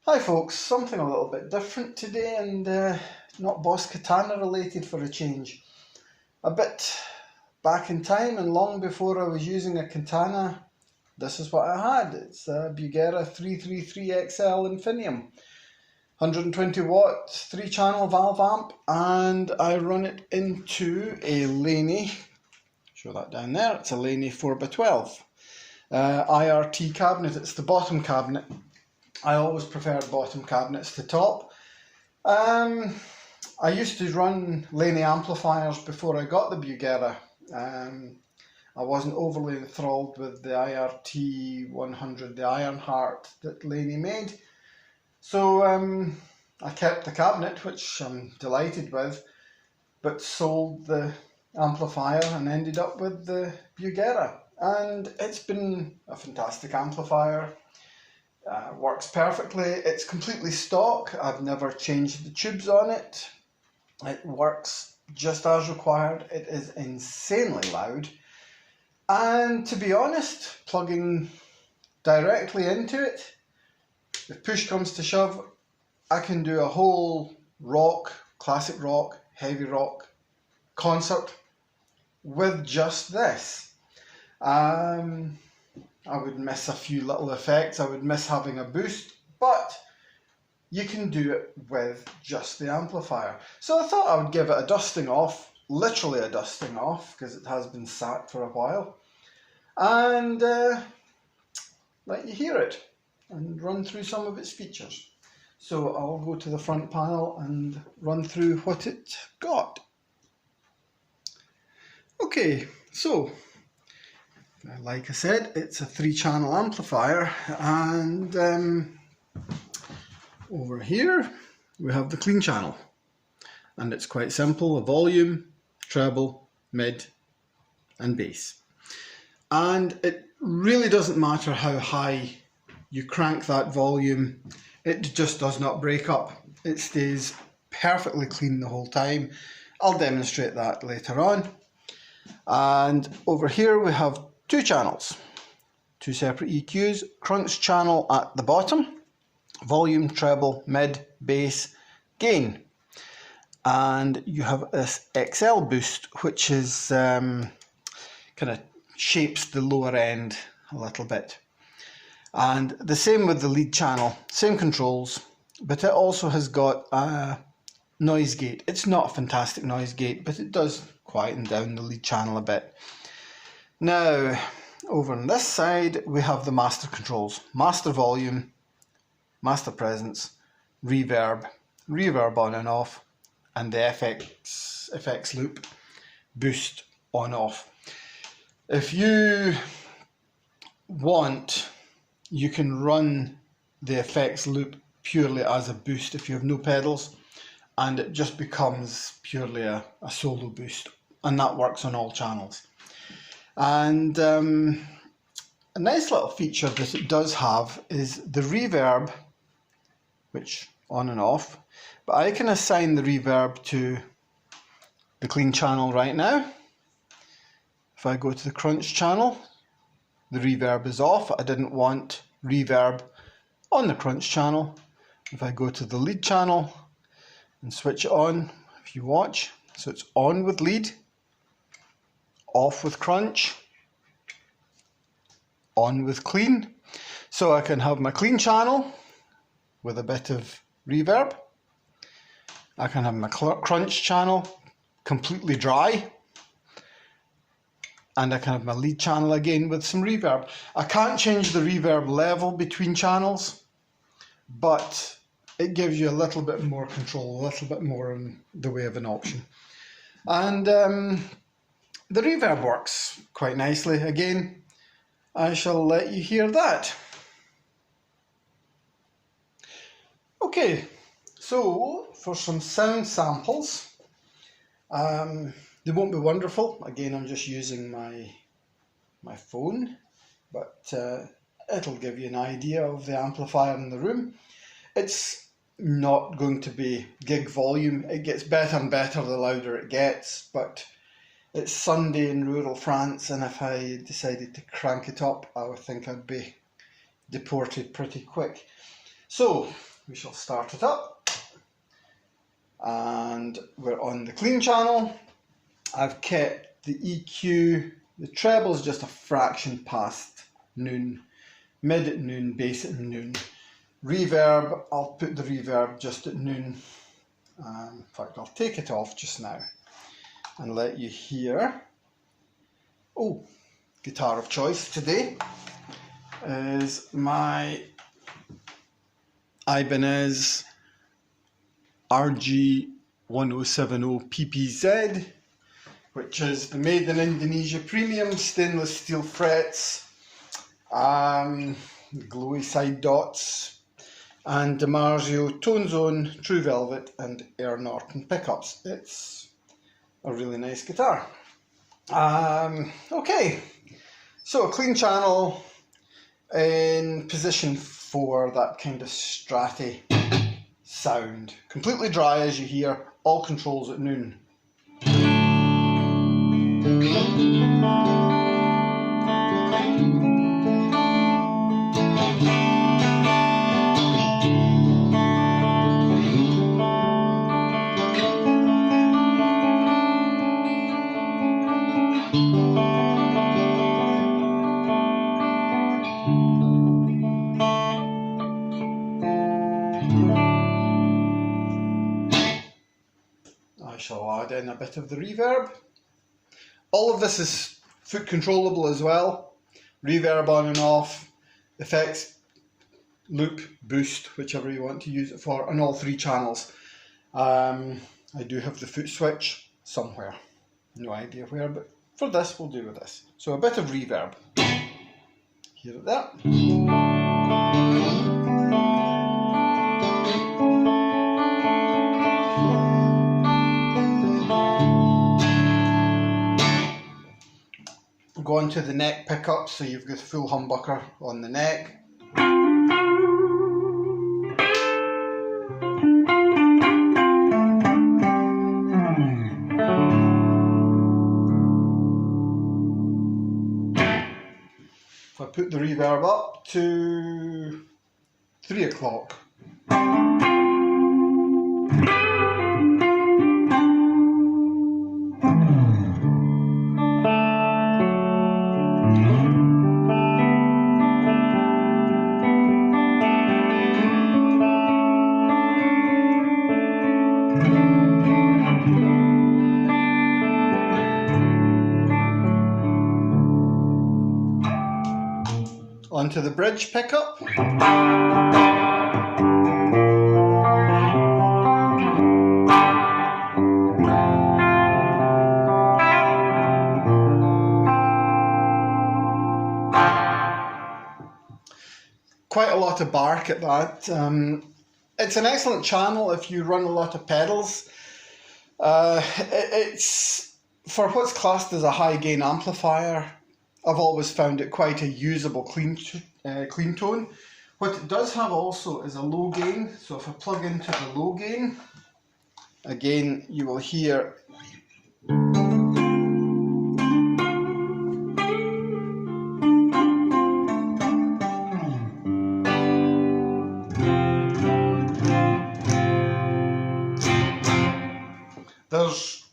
Hi folks, something a little bit different today and not Boss Katana related for a change. A bit back in time and long before I was using a katana, this is what I had. It's a Bugera 333XL infinium. 120 watt 3-channel valve amp, and I run it into a Laney, show that down there, it's a Laney 4x12 IRT cabinet. It's the bottom cabinet. I always preferred bottom cabinets to top. I used to run Laney amplifiers before I got the Bugera. I wasn't overly enthralled with the IRT 100, the Ironheart that Laney made. So I kept the cabinet, which I'm delighted with, but sold the amplifier and ended up with the Bugera. And it's been a fantastic amplifier. Works perfectly. It's completely stock. I've never changed the tubes on it. It works just as required. It is insanely loud. And to be honest, plugging directly into it, if push comes to shove, I can do a whole rock, classic rock, heavy rock concert with just this. I would miss a few little effects, I would miss having a boost, but you can do it with just the amplifier. So I thought I would give it a dusting off, literally a dusting off, because it has been sat for a while, and let you hear it and run through some of its features. So I'll go to the front panel and run through what it got. Okay, so like I said, it's a 3-channel amplifier, and over here we have the clean channel, and it's quite simple: a volume, treble, mid and bass. And it really doesn't matter how high you crank that volume, it just does not break up. It stays perfectly clean the whole time. I'll demonstrate that later on. And over here we have 2 channels, 2 separate EQs, crunch channel at the bottom, volume, treble, mid, bass, gain. And you have this XL boost, which is kind of shapes the lower end a little bit. And the same with the lead channel, same controls, but it also has got a noise gate. It's not a fantastic noise gate, but it does quieten down the lead channel a bit. Now, over on this side, we have the master controls: master volume, master presence, reverb, reverb on and off, and the FX loop, boost on off. If you want, you can run the effects loop purely as a boost if you have no pedals, and it just becomes purely a solo boost, and that works on all channels. And a nice little feature that it does have is the reverb, which on and off, but I can assign the reverb to the clean channel right now. If I go to the crunch channel, the reverb is off. I didn't want reverb on the crunch channel. If I go to the lead channel and switch it on, if you watch, so it's on with lead, off with crunch, on with clean. So I can have my clean channel with a bit of reverb. I can have my crunch channel completely dry. And I can have my lead channel again with some reverb. I can't change the reverb level between channels, but it gives you a little bit more control, a little bit more in the way of an option. And the reverb works quite nicely. Again, I shall let you hear that. Okay, so for some sound samples, they won't be wonderful. Again, I'm just using my phone, but it'll give you an idea of the amplifier in the room. It's not going to be gig volume. It gets better and better the louder it gets, but it's Sunday in rural France, and if I decided to crank it up, I would think I'd be deported pretty quick. So we shall start it up. And we're on the clean channel. I've kept the EQ, the treble is just a fraction past noon, mid at noon, bass at noon. Reverb, I'll put the reverb just at noon. In fact, I'll take it off just now and let you hear. Oh, guitar of choice today is my Ibanez RG1070 PPZ, which is the made in Indonesia premium stainless steel frets, glowy side dots, and DiMarzio Tone Zone, True Velvet and Air Norton pickups. It's a really nice guitar. Okay, so a clean channel in position for that kind of stratty sound. Completely dry, as you hear, all controls at noon. I shall add in a bit of the reverb. All of this is foot controllable as well. Reverb on and off, effects, loop, boost, whichever you want to use it for, on all three channels. I do have the foot switch somewhere. No idea where, but for this we'll do with this. So a bit of reverb. Hear it there. Go on to the neck pickup, so you've got full humbucker on the neck. If I put the reverb up to 3 o'clock. Onto the bridge pickup. Quite a lot of bark at that. It's an excellent channel if you run a lot of pedals. It's for what's classed as a high gain amplifier. I've always found it quite a usable clean tone. What it does have also is a low gain. So if I plug into the low gain, again you will hear there's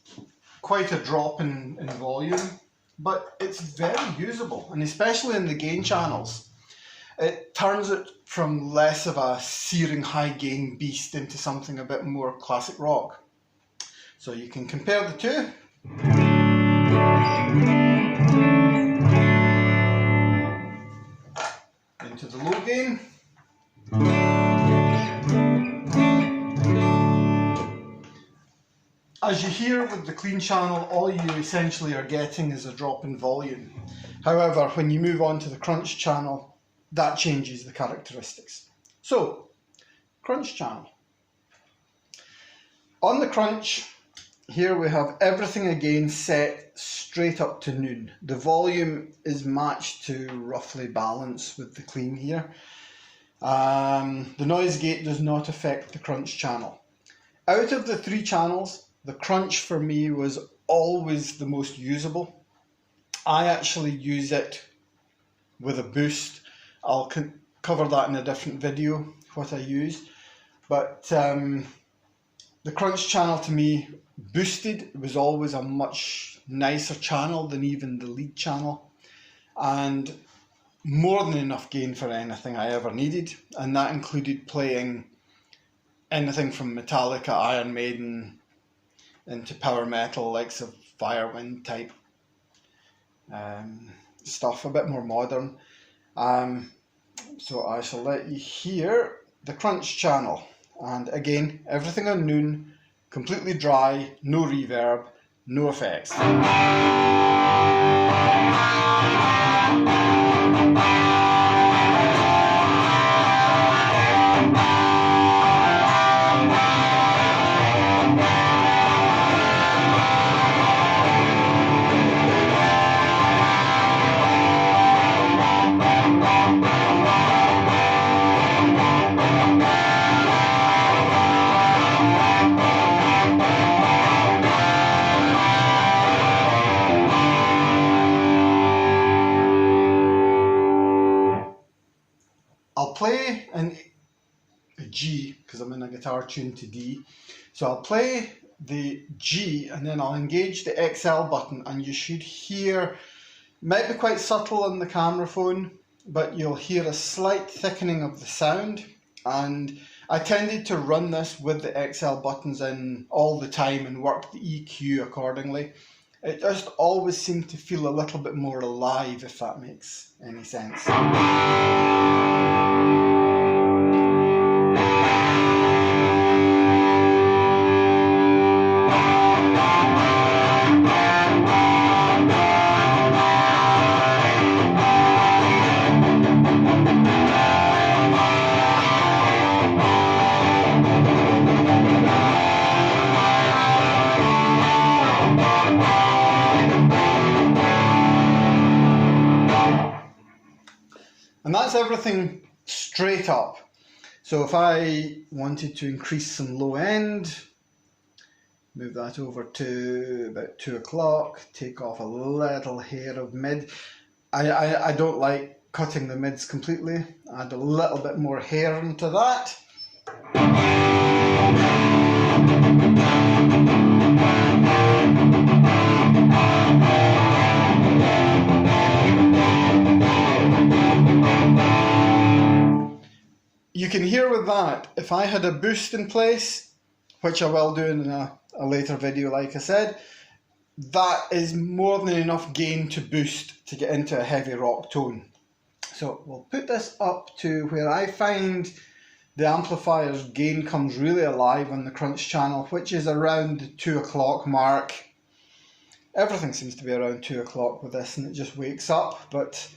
quite a drop in volume. But it's very usable, and especially in the gain channels. It turns it from less of a searing high gain beast into something a bit more classic rock. So you can compare the two. Into the low gain. As you hear with the clean channel, all you essentially are getting is a drop in volume. However, when you move on to the crunch channel, that changes the characteristics. So, crunch channel. On the crunch, here we have everything again set straight up to noon. The volume is matched to roughly balance with the clean here. The noise gate does not affect the crunch channel. Out of the three channels, the crunch for me was always the most usable. I actually use it with a boost. I'll cover that in a different video, what I use. But the crunch channel to me boosted. It was always a much nicer channel than even the lead channel, and more than enough gain for anything I ever needed, and that included playing anything from Metallica, Iron Maiden, into power metal, likes of Firewind type stuff, a bit more modern. So I shall let you hear the crunch channel. And again, everything on noon, completely dry, no reverb, no effects. I'll play a G because I'm in a guitar tuned to D. So I'll play the G and then I'll engage the XL button, and you should hear, might be quite subtle on the camera phone, but you'll hear a slight thickening of the sound. And I tended to run this with the XL buttons in all the time and work the EQ accordingly. It just always seemed to feel a little bit more alive, if that makes any sense. And that's everything straight up. So if I wanted to increase some low end, move that over to about 2 o'clock, take off a little hair of mid. I don't like cutting the mids completely. Add a little bit more hair into that. You can hear with that, if I had a boost in place, which I will do in a later video like I said, that is more than enough gain to boost to get into a heavy rock tone. So we'll put this up to where I find the amplifier's gain comes really alive on the crunch channel, which is around the 2 o'clock mark. Everything seems to be around 2 o'clock with this, and it just wakes up, but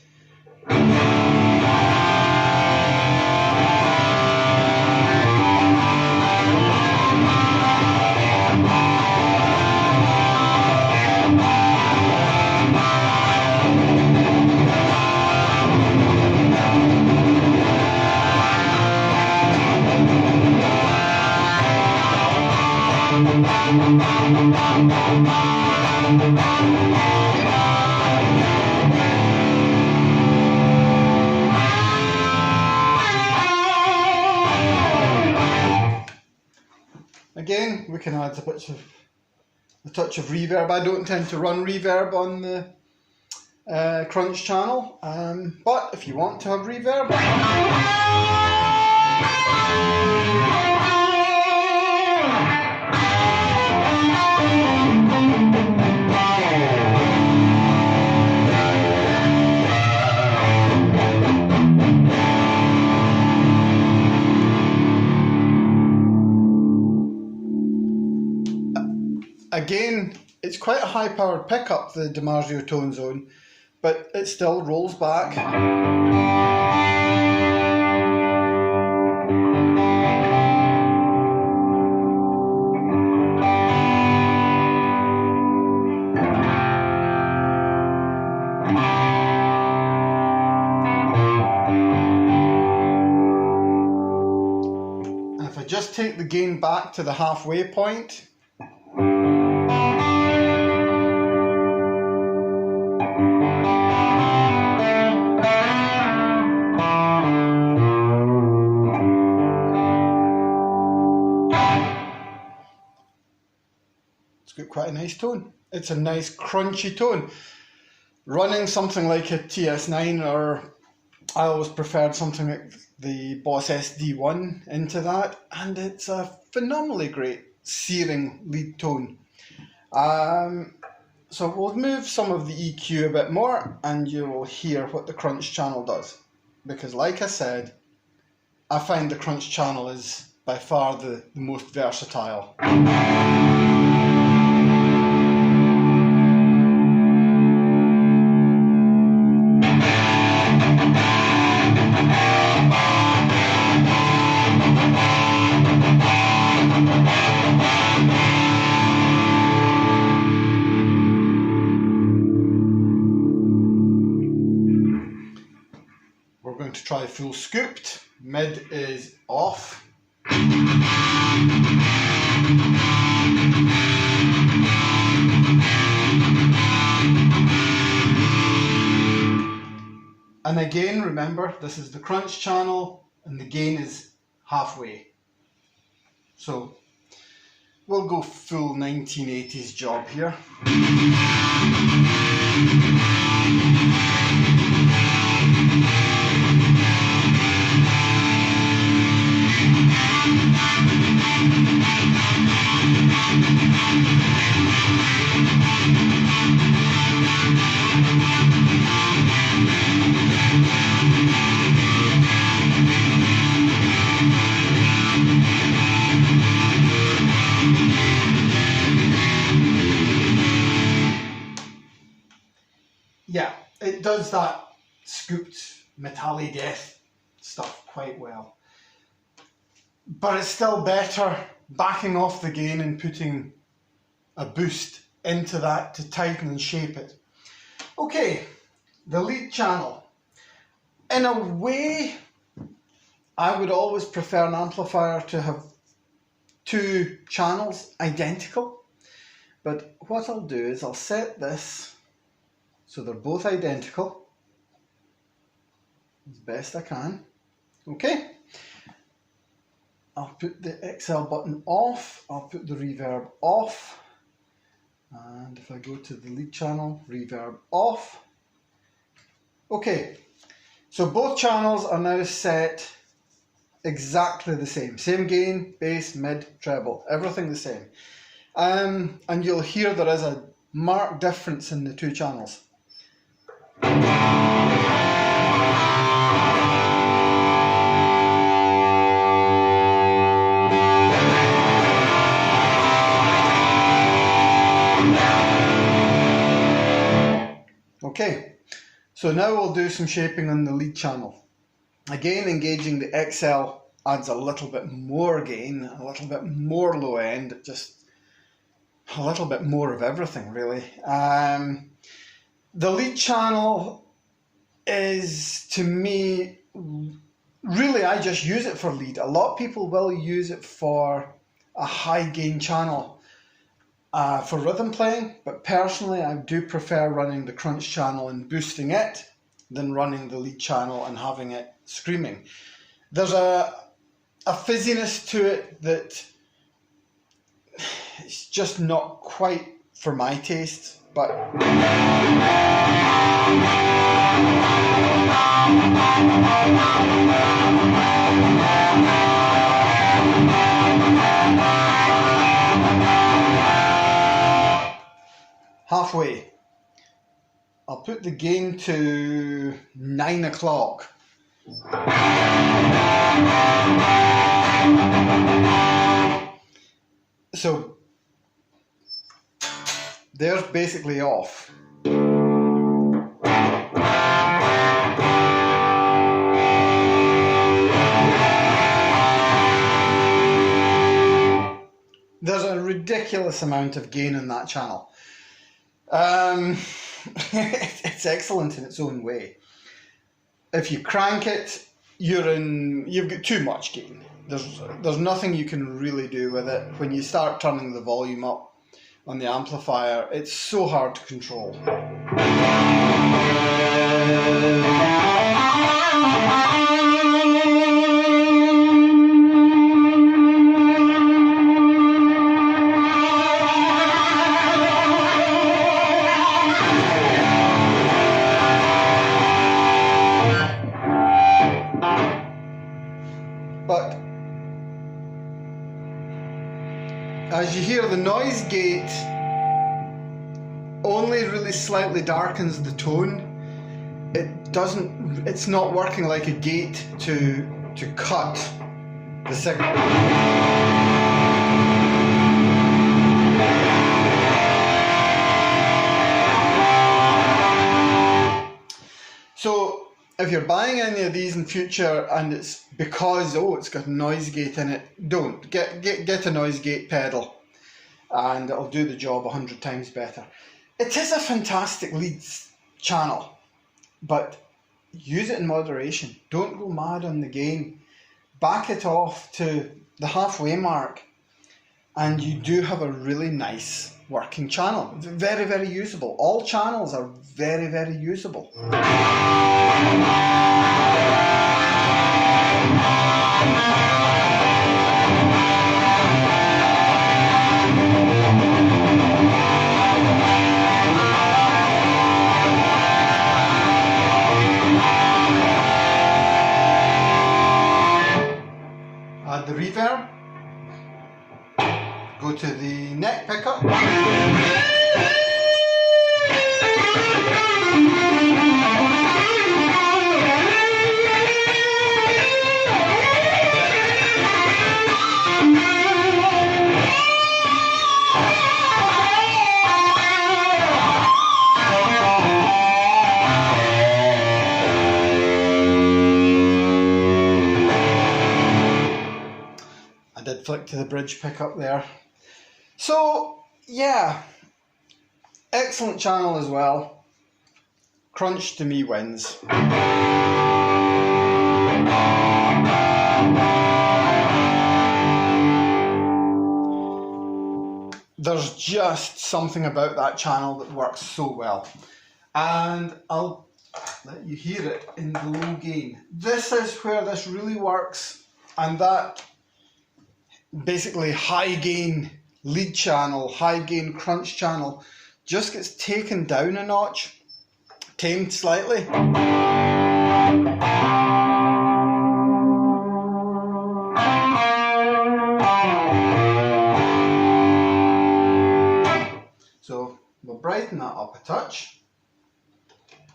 again, we can add a touch of reverb. I don't tend to run reverb on the crunch channel, but if you want to have reverb, again, it's quite a high powered pickup, the DiMarzio Tone Zone, but it still rolls back. And if I just take the gain back to the halfway point, got quite a nice tone. It's a nice crunchy tone. Running something like a TS9, or I always preferred something like the Boss SD1 into that, and it's a phenomenally great searing lead tone. So we'll move some of the EQ a bit more and you will hear what the crunch channel does. Because like I said, I find the crunch channel is by far the most versatile. We're going to try full scooped. Mid is off. And again, remember, this is the crunch channel and the gain is halfway. So we'll go full 1980s job here. Yeah, it does that scooped metallic death stuff quite well. But it's still better backing off the gain and putting a boost into that to tighten and shape it. Okay, the lead channel. In a way, I would always prefer an amplifier to have two channels identical. But what I'll do is I'll set this so they're both identical as best I can. Okay. I'll put the XL button off, I'll put the reverb off, and if I go to the lead channel, reverb off. Okay, so both channels are now set exactly the same. Same gain, bass, mid, treble, everything the same. And you'll hear there is a marked difference in the two channels. Okay, so now we'll do some shaping on the lead channel. Again, engaging the XL adds a little bit more gain, a little bit more low end, just a little bit more of everything really. The lead channel is, to me, really I just use it for lead. A lot of people will use it for a high gain channel for rhythm playing, but personally I do prefer running the crunch channel and boosting it than running the lead channel and having it screaming. There's a fizziness to it that it's just not quite for my taste, but halfway. I'll put the gain to 9 o'clock. So they're basically off. There's a ridiculous amount of gain in that channel. It's excellent in its own way. If you crank it, you've got too much gain. There's nothing you can really do with it. When you start turning the volume up on the amplifier, it's so hard to control. As you hear, the noise gate only really slightly darkens the tone. It's not working like a gate to cut the signal. So if you're buying any of these in future and it's because, it's got a noise gate in it, don't. Get a noise gate pedal and it'll do the job 100 times better. It is a fantastic leads channel, but use it in moderation. Don't go mad on the gain. Back it off to the halfway mark and you do have a really nice working channel. It's very, very usable. All channels are very, very usable. Add the reverb. Go to the neck pickup. I did flick to the bridge pickup there. So, yeah, excellent channel as well. Crunch to me wins. There's just something about that channel that works so well. And I'll let you hear it in the low gain. This is where this really works, and that basically high gain lead channel, high gain crunch channel just gets taken down a notch, tamed slightly. So we'll brighten that up a touch.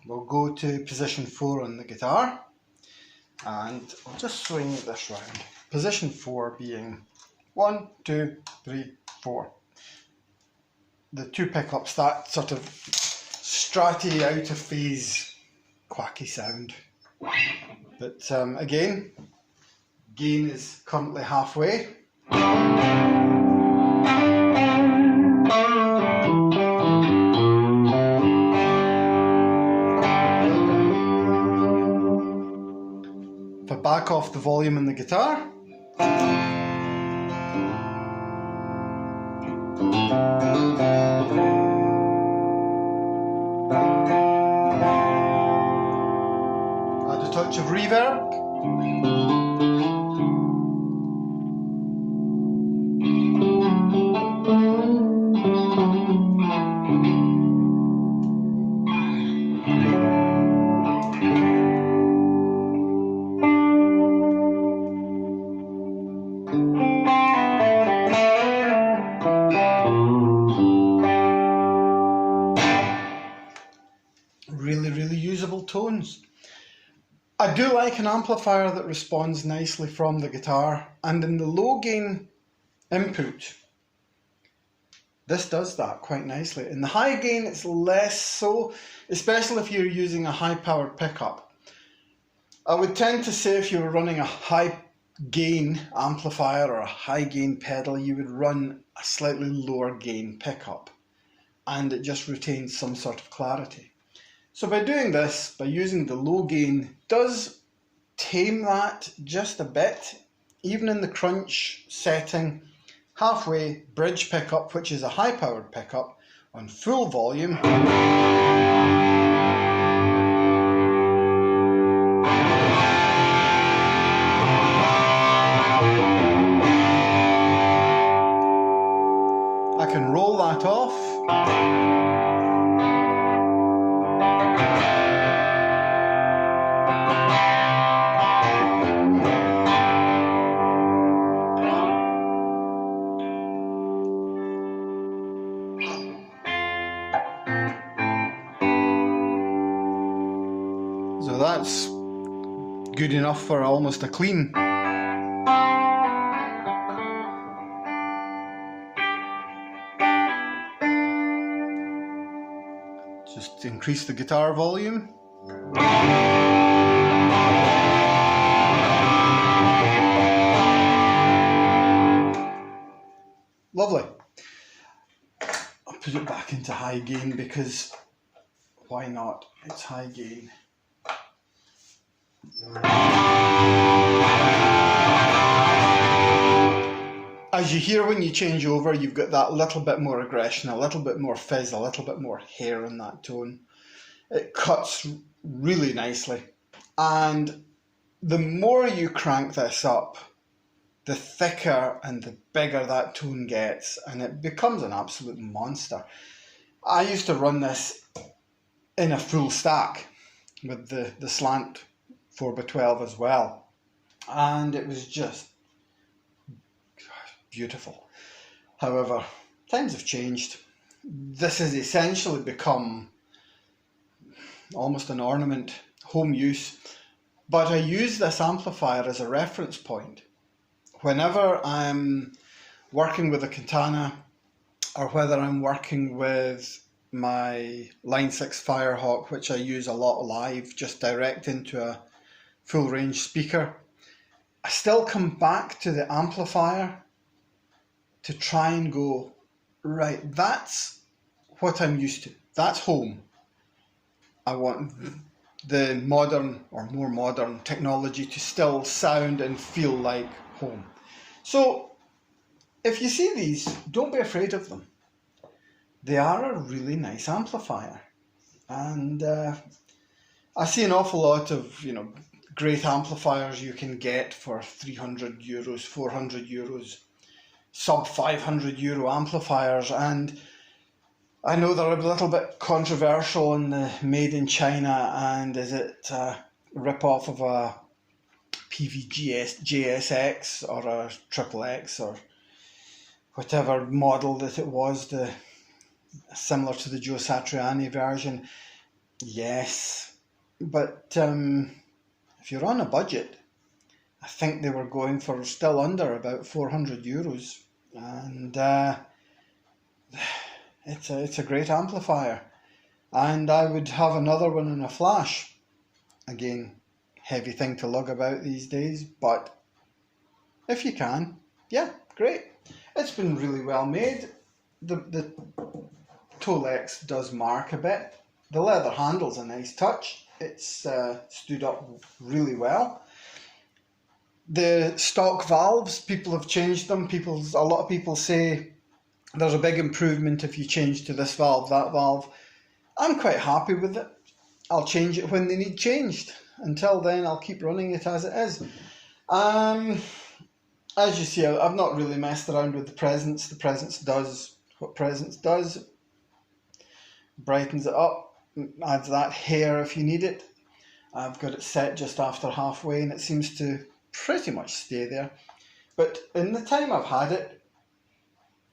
We'll go to position 4 on the guitar and I'll just swing this round. Position 4 being 1, 2, 3, 4. The two pickups, that sort of stratty, out of phase, quacky sound. But again, gain is currently halfway. If I back off the volume in the guitar, add a touch of reverb. Really usable tones. I do like an amplifier that responds nicely from the guitar, and in the low gain input this does that quite nicely. In the high gain it's less so, especially if you're using a high powered pickup. I would tend to say if you were running a high gain amplifier or a high gain pedal, you would run a slightly lower gain pickup and it just retains some sort of clarity. So by doing this, by using the low gain, does tame that just a bit, even in the crunch setting. Halfway bridge pickup, which is a high powered pickup, on full volume. I can roll that off. that's good enough for almost a clean. Just increase the guitar volume. Lovely. I'll put it back into high gain because why not? It's high gain. As you hear when you change over, you've got that little bit more aggression, a little bit more fizz, a little bit more hair in that tone. It cuts really nicely. And the more you crank this up, the thicker and the bigger that tone gets, and it becomes an absolute monster. I used to run this in a full stack with the slant 4x12 as well, and it was just beautiful. However, times have changed. This has essentially become almost an ornament, home use, but I use this amplifier as a reference point. Whenever I'm working with a Katana, or whether I'm working with my Line 6 Firehawk, which I use a lot live, just direct into a full range speaker, I still come back to the amplifier to try and go, right, that's what I'm used to. That's home. I want the modern or more modern technology to still sound and feel like home. So if you see these, don't be afraid of them. They are a really nice amplifier, and I see an awful lot of great amplifiers you can get for 300 euros, 400 euros, sub 500 euro amplifiers, and I know they're a little bit controversial in the made in China, and is it a rip-off of a PVGS-JSX or a Triple X or whatever model that it was, similar to the Joe Satriani version. Yes, but if you're on a budget, I think they were going for still under about 400 euros, and it's a great amplifier, and I would have another one in a flash. Again, heavy thing to lug about these days, but if you can, yeah, great. It's been really well made. The Tolex does mark a bit. The leather handle's a nice touch. It's stood up really well. The stock valves, people have changed them. A lot of people say there's a big improvement if you change to this valve, that valve. I'm quite happy with it. I'll change it when they need changed. Until then, I'll keep running it as it is. As you see, I've not really messed around with the Presence. The Presence does what Presence does. Brightens it up, adds that hair if you need it. I've got it set just after halfway, and it seems to pretty much stay there. But in the time I've had it,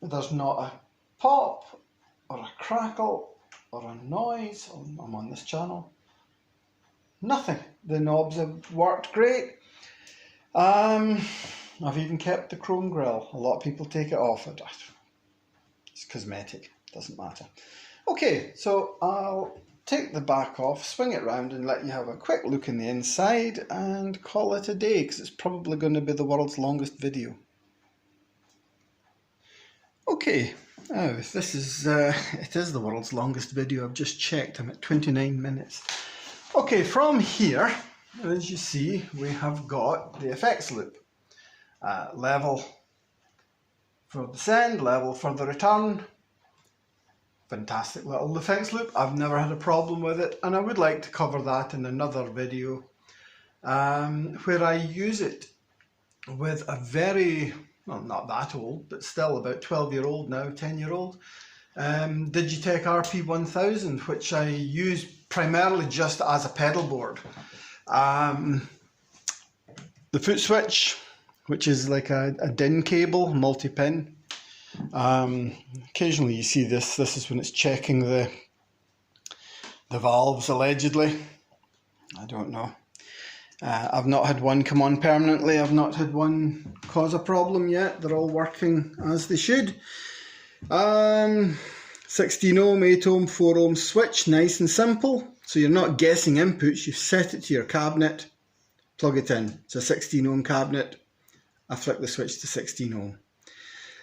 there's not a pop or a crackle or a noise. I'm on this channel. Nothing. The knobs have worked great. I've even kept the chrome grille. A lot of people take it off. It's cosmetic, doesn't matter. Okay, so I'll take the back off, swing it round and let you have a quick look in the inside and call it a day, because it's probably going to be the world's longest video. Okay, now this is, it is the world's longest video. I've just checked, I'm at 29 minutes. Okay, from here, as you see, we have got the effects loop. Level for the send, level for the return. Fantastic little effects loop. I've never had a problem with it, and I would like to cover that in another video where I use it with a very, well, not that old, but still about 12-year-old now, 10-year-old Digitech RP1000, which I use primarily just as a pedal board. The foot switch, which is like a DIN cable, multi-pin. Occasionally you see this is when it's checking the valves, allegedly. I don't know. I've not had one come on permanently. I've not had one cause a problem yet. They're all working as they should. 16 ohm, 8 ohm, 4 ohm switch, nice and simple. So you're not guessing inputs. You've set it to your cabinet, plug it in. It's a 16 ohm cabinet. I flick the switch to 16 ohm.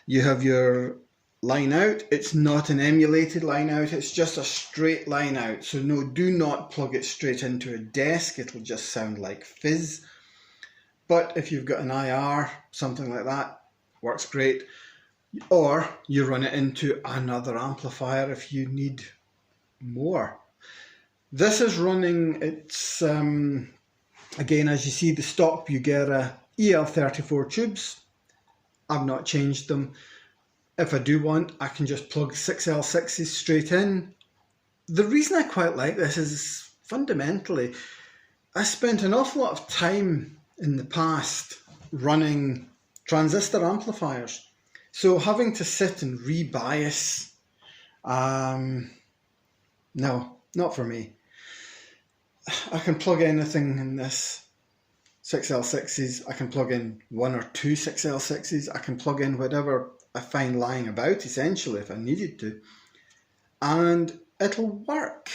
You have your line out. It's not an emulated line out, it's just a straight line out. So no, do not plug it straight into a desk, it'll just sound like fizz. But if you've got an IR, something like that, works great. Or you run it into another amplifier if you need more. This is running, it's again, as you see, the stock Bugera EL34 tubes. I've not changed them. If I do want, I can just plug 6L6s straight in. The reason I quite like this is fundamentally, I spent an awful lot of time in the past running transistor amplifiers. So having to sit and rebias, no, not for me. I can plug anything in this 6L6s. I can plug in 1 or 2 6L6s. I can plug in whatever I find lying about, essentially, if I needed to. And it'll work.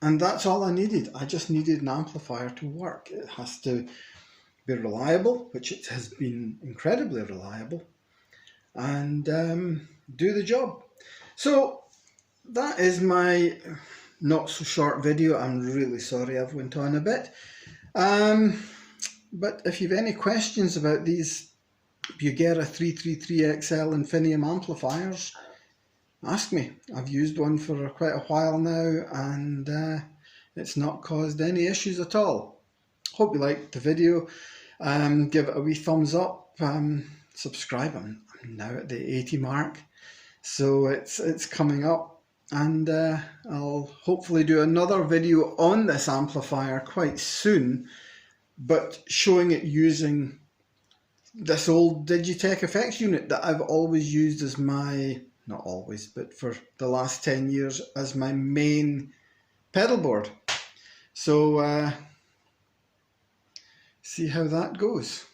And that's all I needed. I just needed an amplifier to work. It has to be reliable, which it has been incredibly reliable, and do the job. So that is my not so short video. I'm really sorry I've went on a bit. But if you've any questions about these Bugera 333XL infinium amplifiers, ask me. I've used one for quite a while now, and it's not caused any issues at all. Hope you liked the video. Give it a wee thumbs up. Subscribe. I'm now at the 80 mark, so it's coming up, and I'll hopefully do another video on this amplifier quite soon, but showing it using this old Digitech effects unit that I've always used as my, not always, but for the last 10 years as my main pedal board. So see how that goes.